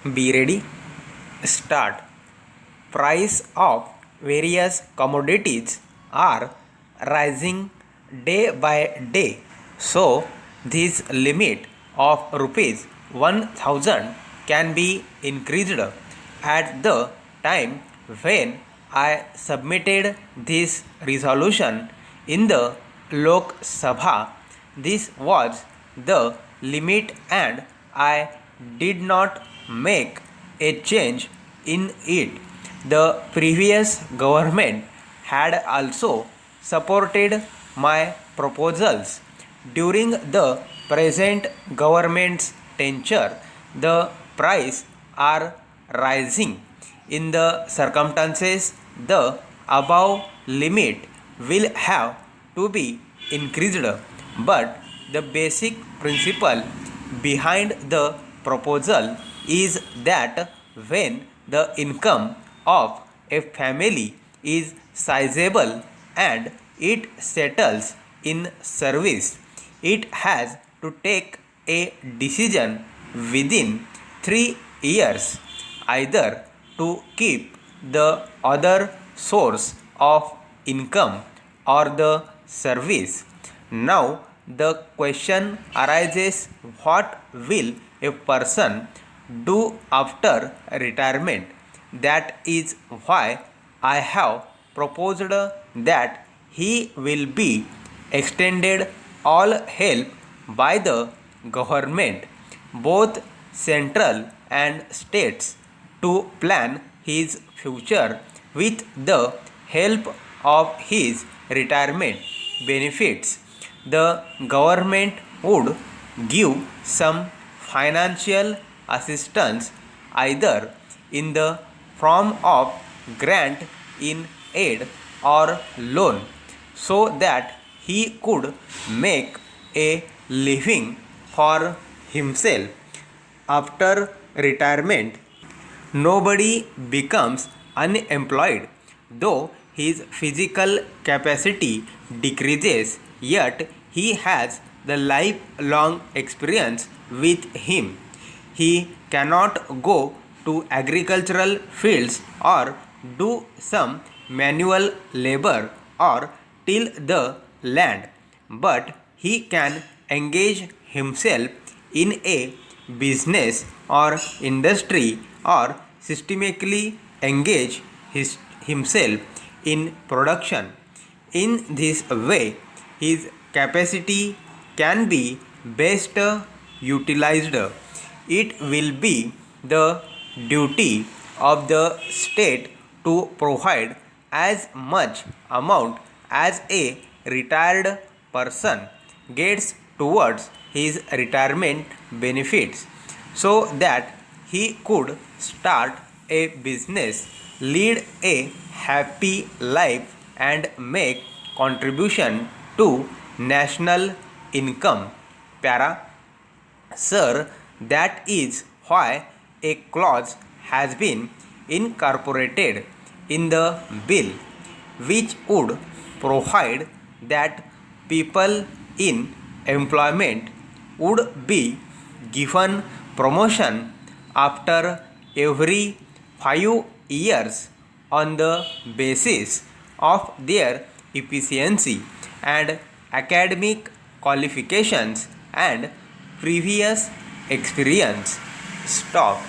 Be ready. Start. Price of various commodities are rising day by day. So this limit of rupees 1000 can be increased. At the time when I submitted this resolution in the Lok Sabha, this was the limit and I did not make a change in it. The previous government had also supported my proposals. During the present government's tenure, the price are rising. In the circumstances, the above limit will have to be increased, but the basic principle behind the proposal is that when the income of a family is sizable and it settles in service, it has to take a decision within 3 years either to keep the other source of income or the service. Now, the question arises, what will a person do after retirement? That is why I have proposed that he will be extended all help by the government, both central and states, to plan his future with the help of his retirement benefits. The government would give some financial assistance either in the form of grant in aid or loan so that he could make a living for himself. After retirement, nobody becomes unemployed, though his physical capacity decreases, yet he has the lifelong experience with him. He cannot go to agricultural fields or do some manual labor or till the land, but he can engage himself in a business or industry or systematically engage himself in production. In this way, his capacity can be best utilized. It will be the duty of the state to provide as much amount as a retired person gets towards his retirement benefits so that he could start a business, lead a happy life, and make contribution to national income. Para. Sir, that is why a clause has been incorporated in the bill which would provide that people in employment would be given promotion after every 5 years on the basis of their efficiency and academic qualifications and previous experience. Stop.